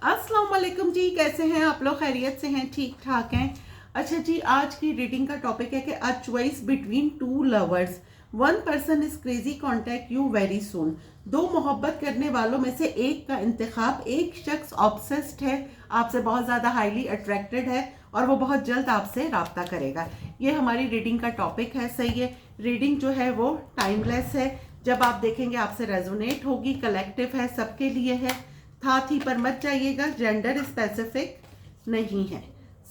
अस्सलाम वालेकुम जी, कैसे हैं आप लोग? खैरियत से हैं? ठीक ठाक हैं? अच्छा जी, आज की रीडिंग का टॉपिक है कि a choice between two lovers, one person is crazy contact you very soon. दो मोहब्बत करने वालों में से एक का इंतखाब, एक शख्स ऑब्सेस्ड है, आपसे बहुत ज़्यादा हाईली अट्रैक्टेड है और वो बहुत जल्द आपसे राब्ता करेगा। ये हमारी रीडिंग का टॉपिक है। सही है, रीडिंग जो है वो टाइमलेस है। जब आप देखेंगे आपसे रेजोनेट होगी, कलेक्टिव है, सबके लिए है। हाथ ही पर मत जाइएगा, जेंडर स्पेसिफिक नहीं है।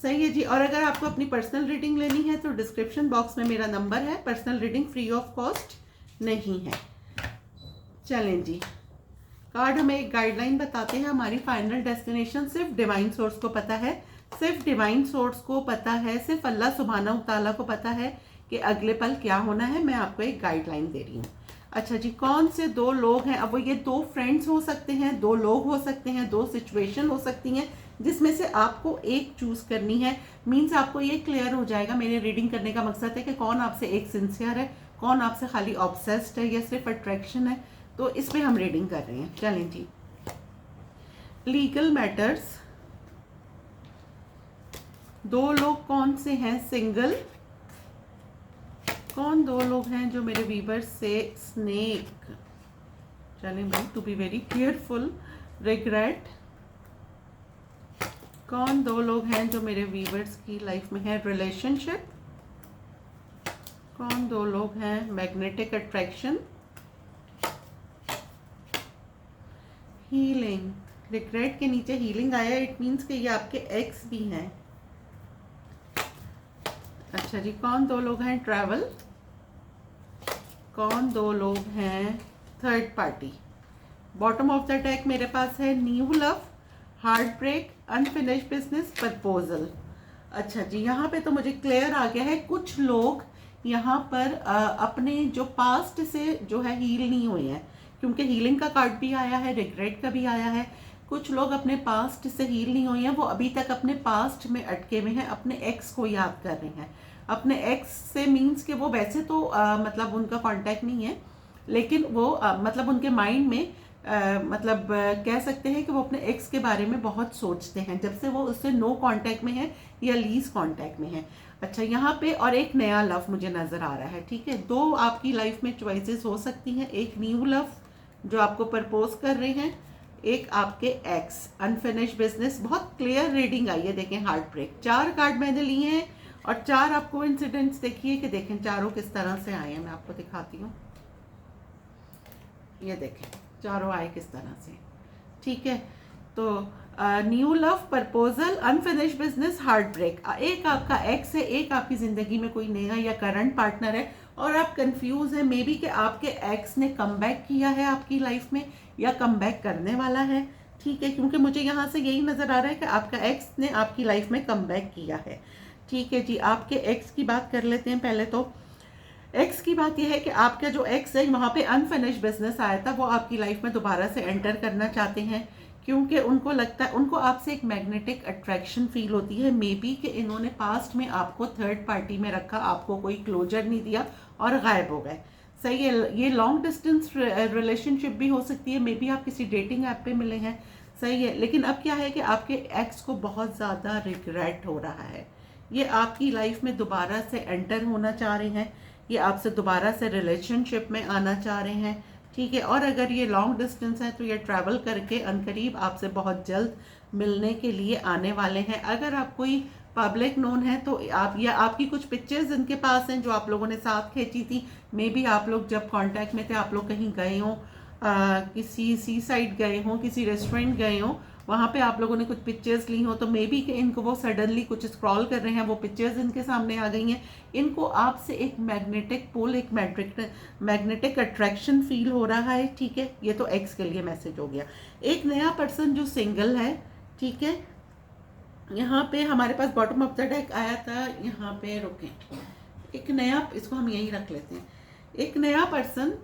सही है जी। और अगर आपको अपनी पर्सनल रीडिंग लेनी है तो डिस्क्रिप्शन बॉक्स में मेरा नंबर है। Personal reading free of cost नहीं है। चलें जी, कार्ड हमें एक गाइडलाइन बताते हैं। हमारी फाइनल डेस्टिनेशन सिर्फ डिवाइन सोर्स को पता है, सिर्फ डिवाइन सोर्स को पता है, सिर्फ अल्लाह सुब्हानहू तआला को पता है कि अगले पल क्या होना है। मैं आपको एक गाइडलाइन दे रही हूँ। अच्छा जी, कौन से दो लोग हैं? अब वो ये दो फ्रेंड्स हो सकते हैं, दो लोग हो सकते हैं, दो सिचुएशन हो सकती हैं, जिसमें से आपको एक चूज करनी है। मीन्स आपको ये क्लियर हो जाएगा। मेरे रीडिंग करने का मकसद है कि कौन आपसे एक सिंसियर है, कौन आपसे खाली ऑब्सेस्ड है या सिर्फ अट्रैक्शन है। तो इस पे हम रीडिंग कर रहे हैं। चलें जी, लीगल मैटर्स, दो लोग कौन से हैं? सिंगल। कौन दो लोग हैं जो मेरे वीवर्स से स्नेक? चलें भाई, to be very careful. Regret. कौन दो लोग हैं जो मेरे वीवर्स की लाइफ में है? रिलेशनशिप। कौन दो लोग हैं? Magnetic attraction. हीलिंग। रिग्रेट के नीचे हीलिंग आया, इट मीन्स कि ये आपके एक्स भी हैं। अच्छा जी, कौन दो लोग हैं? ट्रैवल। कौन दो लोग हैं? Third party. Bottom of the deck मेरे पास है new love, heart break, unfinished business, proposal. अच्छा जी, यहाँ पे तो मुझे क्लियर आ गया है। कुछ लोग यहाँ पर अपने जो पास्ट से जो है हील नहीं हुए हैं, क्योंकि हीलिंग का कार्ड भी आया है, रिग्रेट का भी आया है। कुछ लोग अपने पास्ट से हील नहीं हुए हैं, वो अभी तक अपने पास्ट में अटके हुए हैं, अपने एक्स को याद कर रहे हैं। अपने एक्स से मीन्स कि वो वैसे तो मतलब उनका कांटेक्ट नहीं है, लेकिन वो मतलब उनके माइंड में कह सकते हैं कि वो अपने एक्स के बारे में बहुत सोचते हैं जब से वो उससे नो कांटेक्ट में है या लीज कांटेक्ट में है। अच्छा, यहाँ पे और एक नया लव मुझे नजर आ रहा है। ठीक है, दो आपकी लाइफ में चॉइसेस हो सकती हैं। एक न्यू लव जो आपको प्रपोज कर रहे हैं, एक आपके एक्स। अनफिनिश्ड बिजनेस, बहुत क्लियर रीडिंग आई है। देखें, हार्ट ब्रेक, 4 कार्ड मैंने लिए हैं और 4 आपको इंसिडेंट्स देखिए कि देखें चारों किस तरह से आए हैं। मैं आपको दिखाती हूँ, ये देखें चारों आए किस तरह से। ठीक है, तो new love, proposal, unfinished business, heart break. एक आपका एक्स है, एक आपकी जिंदगी में कोई नया या करंट पार्टनर है और आप कंफ्यूज हैं मे बी कि आपके एक्स ने कम बैक किया है आपकी लाइफ में या कम बैक करने वाला है। ठीक है, क्योंकि मुझे यहाँ से यही नजर आ रहा है कि आपका एक्स ने आपकी लाइफ में कम बैक किया है। ठीक है जी, आपके एक्स की बात कर लेते हैं। पहले तो एक्स की बात यह है कि आपका जो एक्स है, वहाँ पे अनफिनिश्ड बिजनेस आया था, वो आपकी लाइफ में दोबारा से एंटर करना चाहते हैं, क्योंकि उनको लगता है, उनको आपसे एक मैग्नेटिक अट्रैक्शन फील होती है। मे बी कि इन्होंने पास्ट में आपको थर्ड पार्टी में रखा, आपको कोई क्लोजर नहीं दिया और गायब हो गए। सही है, ये लॉन्ग डिस्टेंस रिलेशनशिप भी हो सकती है। मे बी आप किसी डेटिंग ऐप पे मिले हैं। सही है, लेकिन अब क्या है कि आपके एक्स को बहुत ज़्यादा रिग्रेट हो रहा है। ये आपकी लाइफ में दोबारा से एंटर होना चाह रहे हैं, ये आपसे दोबारा से रिलेशनशिप में आना चाह रहे हैं। ठीक है, और अगर ये लॉन्ग डिस्टेंस है तो ये ट्रैवल करके अनकरीब आपसे बहुत जल्द मिलने के लिए आने वाले हैं। अगर आप कोई पब्लिक नोन है तो आप, या आपकी कुछ पिक्चर्स इनके पास हैं जो आप लोगों ने साथ खींची थी। मे बी आप लोग जब कांटेक्ट में थे, आप लोग कहीं गए हों, किसी सी साइड गए हों, किसी रेस्टोरेंट गए हों, वहाँ पे आप लोगों ने कुछ पिक्चर्स ली हो, तो मे बी कि इनको वो सडनली कुछ स्क्रॉल कर रहे हैं, वो पिक्चर्स इनके सामने आ गई हैं। इनको आपसे एक मैग्नेटिक पुल, एक मैग्नेटिक अट्रैक्शन फील हो रहा है। ठीक है, ये तो एक्स के लिए मैसेज हो गया। एक नया पर्सन जो सिंगल है, ठीक है, यहाँ पे हमारे पास बॉटम ऑफ द डेक आया था। यहाँ पे रुकें, एक नया, इसको हम यहीं रख लेते हैं। एक नया पर्सन,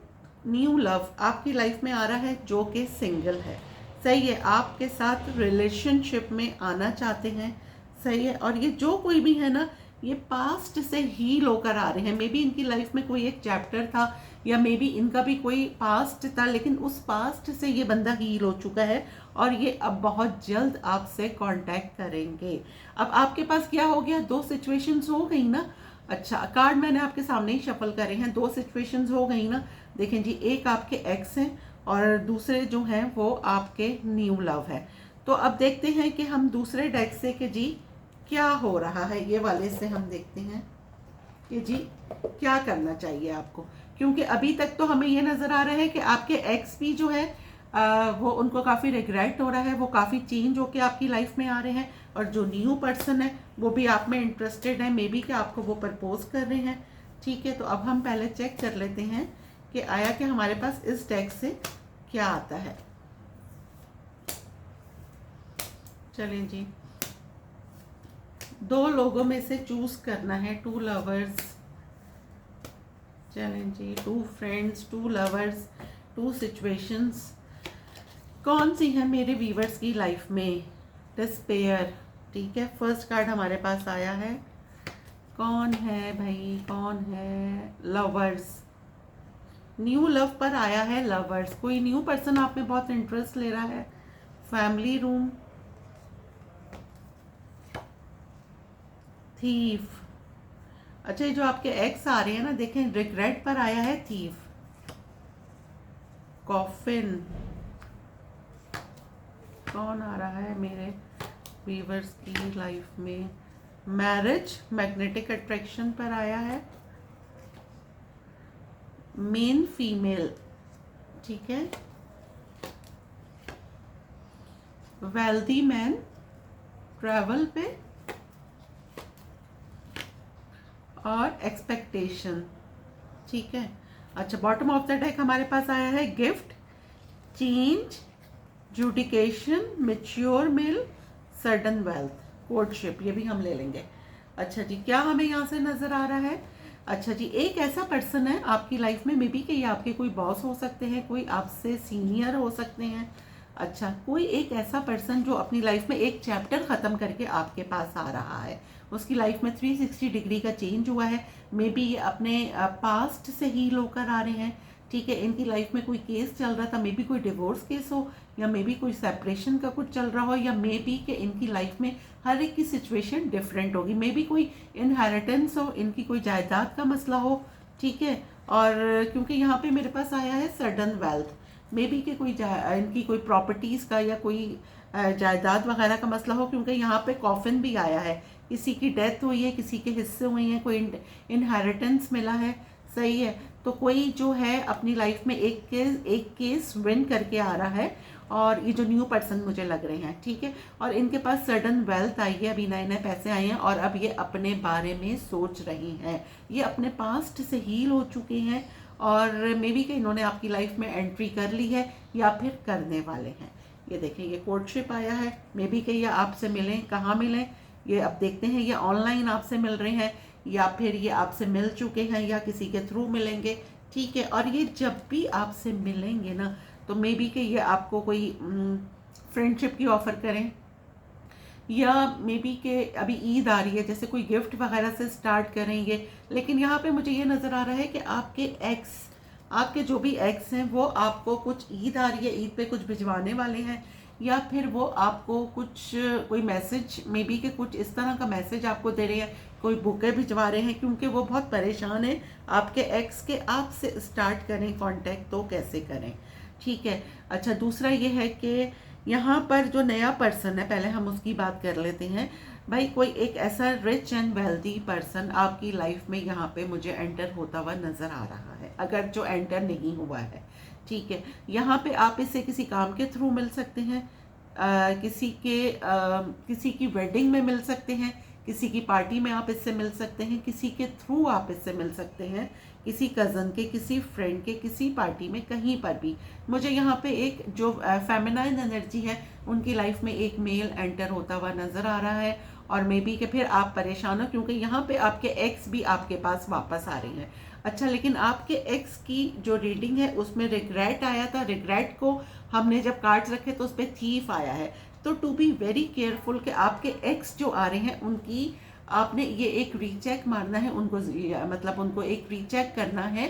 न्यू लव आपकी लाइफ में आ रहा है जो कि सिंगल है। सही है, आपके साथ रिलेशनशिप में आना चाहते हैं। सही है, और ये जो कोई भी है ना, ये पास्ट से हील होकर आ रहे हैं। मे बी इनकी लाइफ में कोई एक चैप्टर था, या मे बी इनका भी कोई पास्ट था, लेकिन उस पास्ट से ये बंदा हील हो चुका है और ये अब बहुत जल्द आपसे कांटेक्ट करेंगे। अब आपके पास क्या हो गया, दो सिचुएशंस हो गई ना। अच्छा, कार्ड मैंने आपके सामने ही शफल करे हैं, दो सिचुएशंस हो गई ना। देखें जी, एक आपके एक्स हैं और दूसरे जो हैं वो आपके न्यू लव है। तो अब देखते हैं कि हम दूसरे डेक से कि जी क्या हो रहा है, ये वाले से हम देखते हैं कि जी क्या करना चाहिए आपको। क्योंकि अभी तक तो हमें ये नज़र आ रहा है कि आपके एक्स भी जो है वो उनको काफ़ी रिग्रेट हो रहा है, वो काफ़ी चेंज होके आपकी लाइफ में आ रहे हैं, और जो न्यू पर्सन है वो भी आप में इंटरेस्टेड है, मे बी कि आपको वो प्रपोज कर रहे हैं। ठीक है, तो अब हम पहले चेक कर लेते हैं कि आया कि हमारे पास इस डेक से क्या आता है। चलें जी, दो लोगों में से चूज करना है, टू लवर्स। चलें जी, two friends, two lovers, two situations कौन सी है मेरे व्यूवर्स की लाइफ में। डिस्पेयर, ठीक है, फर्स्ट कार्ड हमारे पास आया है। कौन है भाई, कौन है, लवर्स। न्यू लव पर आया है लवर्स, कोई न्यू पर्सन आप में बहुत इंटरेस्ट ले रहा है। Family room, thief. अच्छा, ये जो आपके एक्स आ रहे हैं ना, देखें रिग्रेट पर आया है थीफ। कॉफिन, कौन आ रहा है मेरे व्यूवर्स की लाइफ में। मैरिज, मैग्नेटिक अट्रैक्शन पर आया है। मेन फीमेल, ठीक है। वेल्दी मैन, ट्रैवल पे, और एक्सपेक्टेशन, ठीक है। अच्छा, बॉटम ऑफ द डेक हमारे पास आया है gift, change, adjudication, mature male, sudden wealth, courtship, ये भी हम ले लेंगे। अच्छा जी, क्या हमें यहाँ से नजर आ रहा है। अच्छा जी, एक ऐसा पर्सन है आपकी लाइफ में, मे बी कि ये आपके कोई बॉस हो सकते हैं, कोई आपसे सीनियर हो सकते हैं। अच्छा, कोई एक ऐसा पर्सन जो अपनी लाइफ में एक चैप्टर ख़त्म करके आपके पास आ रहा है, उसकी लाइफ में 360 डिग्री का चेंज हुआ है। मे बी ये अपने पास्ट से हील होकर आ रहे हैं, ठीक है। इनकी लाइफ में कोई केस चल रहा था, मे बी कोई डिवोर्स केस हो, या मे बी कोई सेपरेशन का कुछ चल रहा हो, या मे बी कि इनकी लाइफ में हर एक की सिचुएशन डिफरेंट होगी। मे बी कोई इनहेरिटेंस हो, इनकी कोई जायदाद का मसला हो, ठीक है। और क्योंकि यहाँ पे मेरे पास आया है सडन वेल्थ, मे बी कि कोई इनकी कोई प्रॉपर्टीज़ का या कोई जायदाद वगैरह का मसला हो, क्योंकि यहाँ पे कॉफिन भी आया है, किसी की डेथ हुई है, किसी के हिस्से हुए हैं, कोई इनहेरिटेंस मिला है, सही है। तो कोई जो है अपनी लाइफ में एक केस विन करके आ रहा है, और ये जो न्यू पर्सन मुझे लग रहे हैं, ठीक है। और इनके पास सडन वेल्थ आई है, अभी नए नए पैसे आए हैं, और अब ये अपने बारे में सोच रही हैं, ये अपने पास्ट से हील हो चुके हैं, और मे बी कि इन्होंने आपकी लाइफ में एंट्री कर ली है या फिर करने वाले हैं। ये देखें, ये कोर्टशिप आया है, मे बी कि ये आपसे मिलें, कहाँ मिलें ये अब देखते हैं। ये ऑनलाइन आपसे मिल रहे हैं, या फिर ये आपसे मिल चुके हैं, या किसी के थ्रू मिलेंगे, ठीक है। और ये जब भी आपसे मिलेंगे ना, तो मे बी कि ये आपको कोई फ्रेंडशिप की ऑफ़र करें, या मे बी के अभी ईद आ रही है, जैसे कोई गिफ्ट वगैरह से स्टार्ट करेंगे। लेकिन यहाँ पे मुझे ये नज़र आ रहा है कि आपके जो भी एक्स हैं वो आपको कुछ, ईद आ रही है, ईद पे कुछ भिजवाने वाले हैं, या फिर वो आपको कुछ कोई मैसेज, मे बी के कुछ इस तरह का मैसेज आपको दे रहे हैं, कोई बुके भिजवा रहे हैं, क्योंकि वो बहुत परेशान है आपके एक्स के। आपसे स्टार्ट करें कांटेक्ट तो कैसे करें, ठीक है। अच्छा, दूसरा ये है कि यहाँ पर जो नया पर्सन है, पहले हम उसकी बात कर लेते हैं। भाई, कोई एक ऐसा रिच एंड वेल्दी पर्सन आपकी लाइफ में यहाँ पे मुझे एंटर होता हुआ नज़र आ रहा है, अगर जो एंटर नहीं हुआ है, ठीक है। यहाँ पे आप इससे किसी काम के थ्रू मिल सकते हैं, किसी की वेडिंग में मिल सकते हैं, किसी की पार्टी में आप इससे मिल सकते हैं, किसी के थ्रू आप इससे मिल सकते हैं, किसी कज़न के, किसी फ्रेंड के, किसी पार्टी में, कहीं पर भी। मुझे यहाँ पे एक जो फेमिनाइन एनर्जी है, उनकी लाइफ में एक मेल एंटर होता हुआ नज़र आ रहा है, और मे बी कि फिर आप परेशान हो, क्योंकि यहाँ पे आपके एक्स भी आपके पास वापस आ रहे हैं। अच्छा, लेकिन आपके एक्स की जो रीडिंग है उसमें रिग्रेट आया था, रिग्रेट को हमने जब कार्ड्स रखे तो उस पर थीफ आया है। तो टू बी वेरी केयरफुल कि आपके एक्स जो आ रहे हैं उनकी आपने ये एक रीचेक मारना है उनको, मतलब उनको एक रीचेक करना है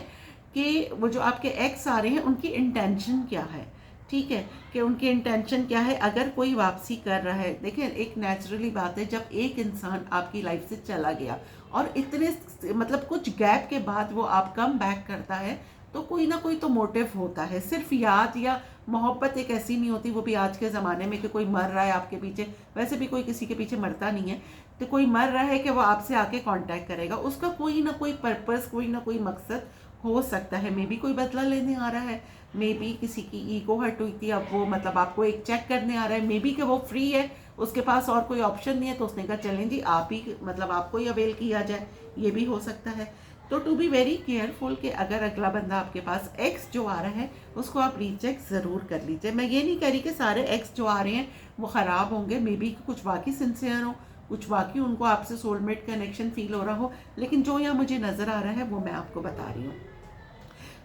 कि वो जो आपके एक्स आ रहे हैं उनकी इंटेंशन क्या है, ठीक है, कि उनकी इंटेंशन क्या है। अगर कोई वापसी कर रहा है, देखिए एक नेचुरली बात है, जब एक इंसान आपकी लाइफ से चला गया और इतने मतलब कुछ गैप के बाद वो आप कम बैक करता है, तो कोई ना कोई तो मोटिव होता है। सिर्फ याद या मोहब्बत एक ऐसी नहीं होती, वो भी आज के ज़माने में कि कोई मर रहा है आपके पीछे, वैसे भी कोई किसी के पीछे मरता नहीं है, तो कोई मर रहा है कि वो आपसे आके कांटेक्ट करेगा, उसका कोई ना कोई पर्पस, कोई ना कोई मकसद हो सकता है। मे बी कोई बदला लेने आ रहा है, मे बी किसी की ईगो हर्ट हुई थी, अब वो मतलब आपको एक चेक करने आ रहा है, मे बी कि वो फ्री है, उसके पास और कोई ऑप्शन नहीं है, तो उसने कहा चलें जी आप ही मतलब आपको ही अवेल किया जाए, ये भी हो सकता है। तो टू बी वेरी केयरफुल कि अगर अगला बंदा आपके पास एक्स जो आ रहा है उसको आप रीचेक ज़रूर कर लीजिए। मैं ये नहीं कह रही कि सारे एक्स जो आ रहे हैं वो ख़राब होंगे, मे बी कुछ वाकई सिंसियर हो, कुछ वाकई उनको आपसे सोलमेट कनेक्शन फील हो रहा हो, लेकिन जो यहाँ मुझे नज़र आ रहा है वो मैं आपको बता रही हूँ।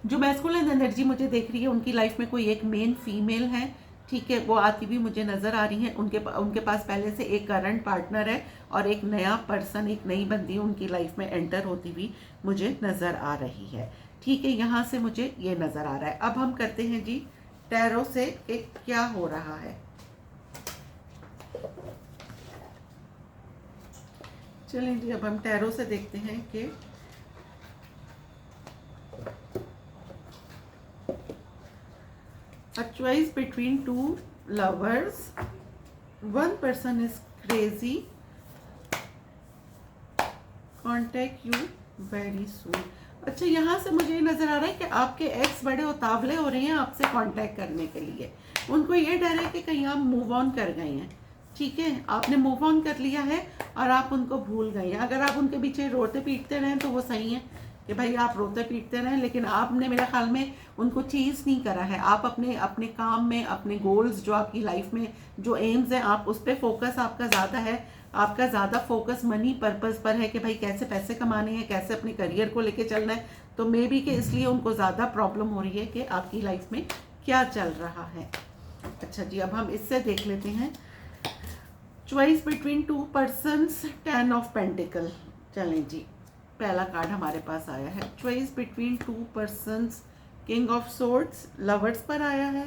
जो मैस्कुलिन एनर्जी मुझे देख रही है, उनकी लाइफ में कोई एक मेन फीमेल है, ठीक है, वो आती भी मुझे नज़र आ रही है। उनके पास पहले से एक करंट पार्टनर है और एक नया पर्सन, एक नई बंदी उनकी लाइफ में एंटर होती हुई मुझे नज़र आ रही है, ठीक है, यहाँ से मुझे ये नज़र आ रहा है। अब हम करते हैं जी टैरो से कि क्या हो रहा है। चलें जी, अब हम टैरो से देखते हैं कि a choice between two lovers, one person is crazy, contact you very soon। अच्छा, यहाँ से मुझे नज़र आ रहा है कि आपके एक्स बड़े उतावले हो रहे हैं आपसे कांटेक्ट करने के लिए। उनको ये डर है कि कहीं आप मूव ऑन कर गए हैं, ठीक है, आपने मूव ऑन कर लिया है और आप उनको भूल गए हैं। अगर आप उनके पीछे रोते पीटते रहें तो वो सही है कि भाई आप रोते पीटते रहें, लेकिन आपने मेरे ख्याल में उनको चीज़ नहीं करा है। आप अपने अपने काम में, अपने गोल्स जो आपकी लाइफ में जो एम्स हैं, आप उस पर फोकस आपका ज़्यादा है। आपका ज़्यादा फोकस मनी पर्पस पर है कि भाई कैसे पैसे कमाने हैं, कैसे अपने करियर को लेके चलना है। तो मे बी कि इसलिए उनको ज़्यादा प्रॉब्लम हो रही है कि आपकी लाइफ में क्या चल रहा है। अच्छा जी, अब हम इससे देख लेते हैं choice between two persons, 10 of pentacle. चलें जी, पहला कार्ड हमारे पास आया है choice between two persons, king of swords, lovers पर आया है,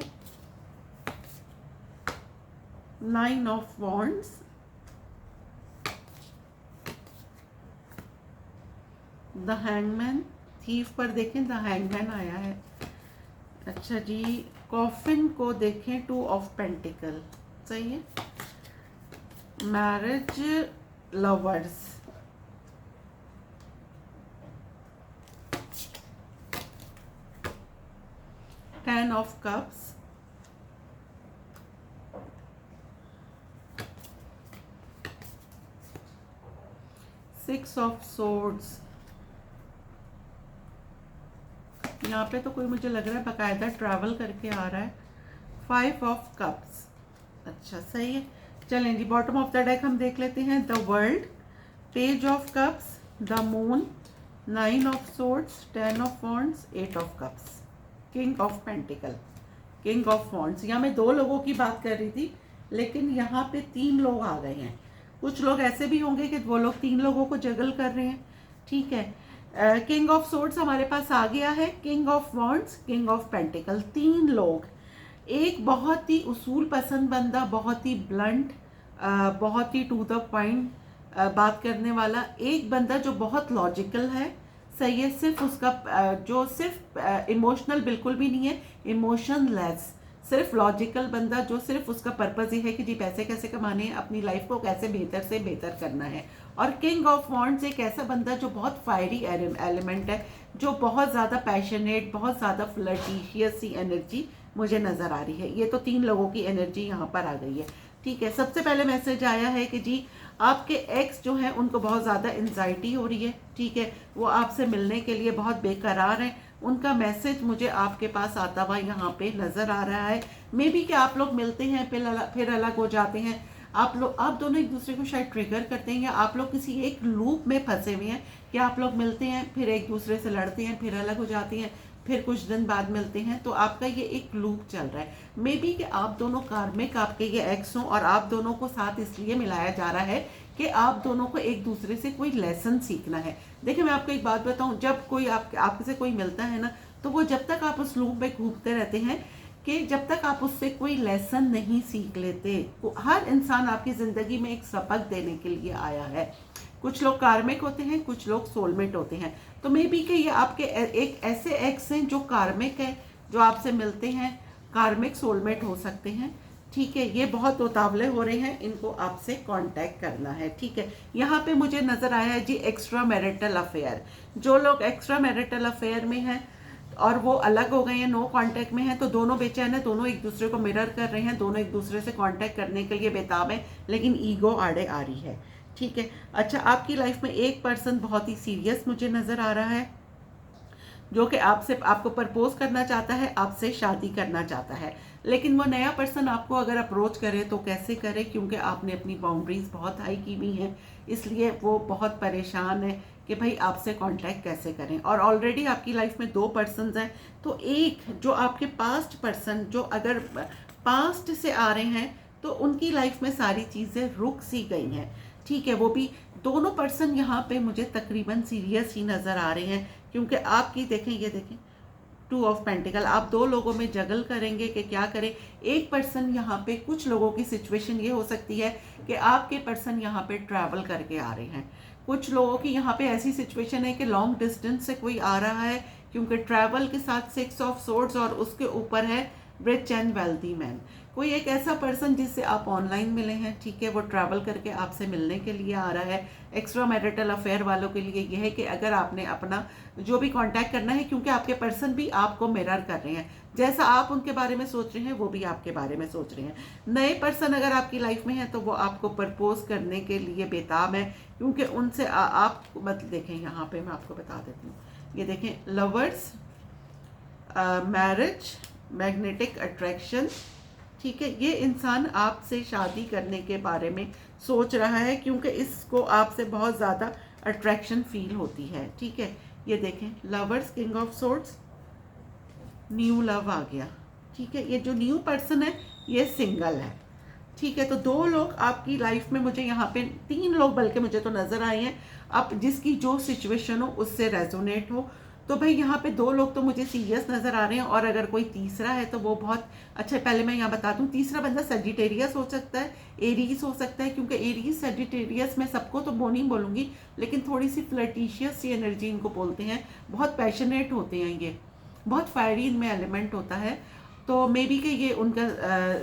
9 of wands, the hangman, thief पर देखें द हैंगमैन आया है। अच्छा जी, कॉफिन को देखें 2 ऑफ पेंटिकल, सही है, marriage, lovers, ten of cups, six of swords. यहाँ पे तो कोई मुझे लग रहा है बाकायदा ट्रैवल करके आ रहा है, 5 ऑफ कप्स। अच्छा सही है। चलें जी, बॉटम ऑफ द डेक हम देख लेते हैं, the world, page of cups, the moon, 9 of swords, 10 of wands, 8 of cups, king of pentacle, king of wands. यहाँ मैं 2 लोगों की बात कर रही थी, लेकिन यहाँ पे 3 लोग आ गए हैं। कुछ लोग ऐसे भी होंगे कि वो लोग 3 लोगों को जगल कर रहे हैं, ठीक है। किंग ऑफ सोर्ड्स हमारे पास आ गया है, king of wands, king of pentacle, 3 लोग। एक बहुत ही उसूल पसंद बंदा, बहुत ही ब्लंट, बहुत ही टू द पॉइंट बात करने वाला, एक बंदा जो बहुत लॉजिकल है, सही है, सिर्फ उसका जो सिर्फ इमोशनल बिल्कुल भी नहीं है, इमोशनलेस, सिर्फ लॉजिकल बंदा जो सिर्फ उसका पर्पस ये है कि जी पैसे कैसे कमाने हैं, अपनी लाइफ को कैसे बेहतर से बेहतर करना है। और किंग ऑफ वॉन्ड्स एक ऐसा बंदा जो बहुत फायरी एलिमेंट है, जो बहुत ज़्यादा पैशनेट, बहुत ज़्यादा फ्लर्टिशियस सी एनर्जी मुझे नज़र आ रही है। ये तो 3 लोगों की एनर्जी यहाँ पर आ गई है, ठीक है। सबसे पहले मैसेज आया है कि जी आपके एक्स जो हैं उनको बहुत ज़्यादा एंजाइटी हो रही है, ठीक है, वो आपसे मिलने के लिए बहुत बेकरार हैं। उनका मैसेज मुझे आपके पास आता हुआ यहाँ पे नज़र आ रहा है। मे बी कि आप लोग मिलते हैं फिर अलग हो जाते हैं, आप दोनों एक दूसरे को शायद ट्रिगर करते हैं, या आप लोग किसी एक लूप में फंसे हुए हैं कि आप लोग मिलते हैं, फिर एक दूसरे से लड़ते हैं, फिर अलग हो जाते हैं, फिर कुछ दिन बाद मिलते हैं। तो आपका ये एक लूप चल रहा है। मे बी कि आप दोनों कार्मिक आपके ये एक्स हों और आप दोनों को साथ इसलिए मिलाया जा रहा है कि आप दोनों को एक दूसरे से कोई लेसन सीखना है। देखिए मैं आपको एक बात बताऊं, जब कोई आपसे कोई मिलता है ना, तो वो जब तक आप उस लूप में घूमते रहते हैं कि जब तक आप उससे कोई लेसन नहीं सीख लेते। हर इंसान आपकी ज़िंदगी में एक सबक देने के लिए आया है। कुछ लोग कार्मिक होते हैं, कुछ लोग सोलमेट होते हैं। तो मे बी कि ये आपके एक ऐसे एक्स हैं जो कार्मिक है, जो आपसे मिलते हैं, कार्मिक सोलमेट हो सकते हैं। ठीक है, ये बहुत उतावले हो रहे हैं, इनको आपसे कांटेक्ट करना है। ठीक है, यहाँ पे मुझे नज़र आया है जी एक्स्ट्रा मैरिटल अफेयर। जो लोग एक्स्ट्रा मैरिटल अफेयर में हैं और वो अलग हो गए हैं, नो कांटेक्ट में हैं, तो दोनों बेचैन हैं, दोनों एक दूसरे को मिरर कर रहे हैं, दोनों एक दूसरे से कांटेक्ट करने के लिए बेताब है, लेकिन ईगो आड़े आ रही है। ठीक है, अच्छा आपकी लाइफ में एक पर्सन बहुत ही सीरियस मुझे नज़र आ रहा है, जो कि आपको प्रपोज करना चाहता है, आपसे शादी करना चाहता है। लेकिन वो नया पर्सन आपको अगर अप्रोच करे तो कैसे करे, क्योंकि आपने अपनी बाउंड्रीज बहुत हाई की हुई हैं, इसलिए वो बहुत परेशान है कि भाई आपसे कांटेक्ट कैसे करें। और ऑलरेडी आपकी लाइफ में 2 पर्सन्स हैं, तो एक जो आपके पास्ट पर्सन, जो अगर पास्ट से आ रहे हैं तो उनकी लाइफ में सारी चीज़ें रुक सी गई हैं। ठीक है, वो भी दोनों पर्सन यहाँ पे मुझे तकरीबन सीरियस ही नज़र आ रहे हैं, क्योंकि आपकी देखें, ये देखें 2 ऑफ पेंटिकल, आप 2 लोगों में जगल करेंगे कि क्या करें। एक पर्सन यहाँ पे, कुछ लोगों की सिचुएशन ये हो सकती है कि आपके पर्सन यहाँ पे ट्रैवल करके आ रहे हैं। कुछ लोगों की यहाँ पे ऐसी सिचुएशन है कि लॉन्ग डिस्टेंस से कोई आ रहा है, क्योंकि ट्रैवल के साथ 6 ऑफ सोर्ड्स और उसके ऊपर है रिच एंड वेल्दी मैन। कोई एक ऐसा पर्सन जिससे आप ऑनलाइन मिले हैं, ठीक है, वो ट्रैवल करके आपसे मिलने के लिए आ रहा है। एक्स्ट्रा मैरिटल अफेयर वालों के लिए यह है कि अगर आपने अपना जो भी कांटेक्ट करना है, क्योंकि आपके पर्सन भी आपको मिरर कर रहे हैं, जैसा आप उनके बारे में सोच रहे हैं वो भी आपके बारे में सोच रहे हैं। नए पर्सन अगर आपकी लाइफ में है तो वो आपको प्रपोज करने के लिए बेताब है, क्योंकि उनसे आप मतलब देखें, यहाँ पे मैं आपको बता देती हूँ, ये देखें लवर्स, मैरिज, मैग्नेटिक अट्रैक्शन। ठीक है, ये इंसान आपसे शादी करने के बारे में सोच रहा है, क्योंकि इसको आपसे बहुत ज़्यादा अट्रैक्शन फील होती है। ठीक है, ये देखें lovers, king of swords, new love आ गया। ठीक है, ये जो न्यू पर्सन है ये सिंगल है। ठीक है, तो 2 लोग आपकी लाइफ में, मुझे यहाँ पे 3 लोग बल्कि मुझे तो नज़र आए हैं, अब जिसकी जो सिचुएशन हो उससे रेजोनेट हो। तो भाई यहाँ पे 2 लोग तो मुझे सीरियस नज़र आ रहे हैं, और अगर कोई तीसरा है तो वो बहुत अच्छा। पहले मैं यहाँ बता दूँ, तीसरा बंदा सजिटेरियस हो सकता है, एरीज हो सकता है, क्योंकि एरीज सजिटेरियस में सबको तो वो नहीं बोलूँगी, लेकिन थोड़ी सी फ्लर्टिशियस सी एनर्जी इनको बोलते हैं, बहुत पैशनेट होते हैं, ये बहुत फायरी इनमें एलिमेंट होता है। तो मे बी कि ये उनका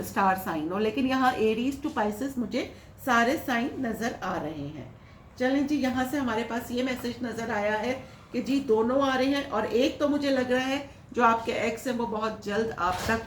स्टार साइन हो, लेकिन यहाँ एरीज टू पाइसेस मुझे सारे साइन नज़र आ रहे हैं। चलें जी, यहाँ से हमारे पास ये मैसेज नज़र आया है कि जी दोनों आ रहे हैं, और एक तो मुझे लग रहा है जो आपके एक्स हैं वो बहुत जल्द आप तक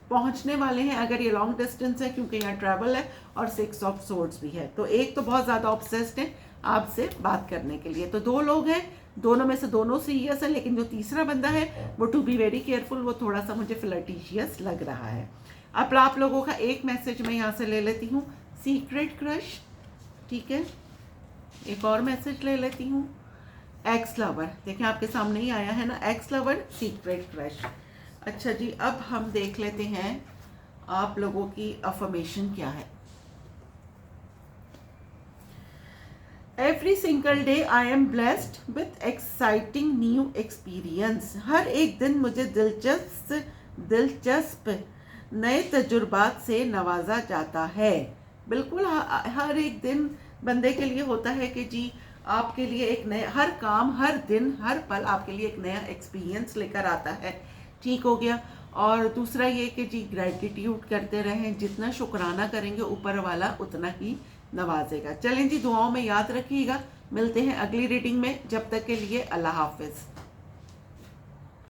पहुँचने वाले हैं, अगर ये लॉन्ग डिस्टेंस है, क्योंकि यहाँ ट्रैवल है और 6 ऑफ सोर्ड्स भी है। तो एक तो बहुत ज़्यादा ऑब्सेस्ड है आपसे बात करने के लिए। तो 2 लोग हैं, दोनों में से दोनों सीरियस है, लेकिन जो तीसरा बंदा है वो टू बी वेरी केयरफुल, वो थोड़ा सा मुझे फ्लर्टिशियस लग रहा है। अब आप लोगों का एक मैसेज मैं यहाँ से ले लेती हूँ, सीक्रेट क्रश। ठीक है, एक और मैसेज ले लेती हूँ, एक्स लवर। देखें आपके सामने ही आया है ना, एक्स लवर, सीक्रेट क्रश। अच्छा जी, अब हम देख लेते हैं आप लोगों की अफर्मेशन क्या है। Every single day I am blessed with exciting new experience. हर एक दिन मुझे दिलचस्प नए तजुर्बात से नवाजा जाता है। बिल्कुल, हर एक दिन बंदे के लिए होता है कि जी आपके लिए एक नया, हर काम, हर दिन, हर पल आपके लिए एक नया एक्सपीरियंस लेकर आता है। ठीक हो गया। और दूसरा ये कि जी ग्रैटिट्यूड करते रहें, जितना शुक्राना करेंगे ऊपर वाला उतना ही नवाजेगा। चलें जी, दुआओं में याद रखिएगा। मिलते हैं अगली रीडिंग में, जब तक के लिए अल्लाह हाफिज़।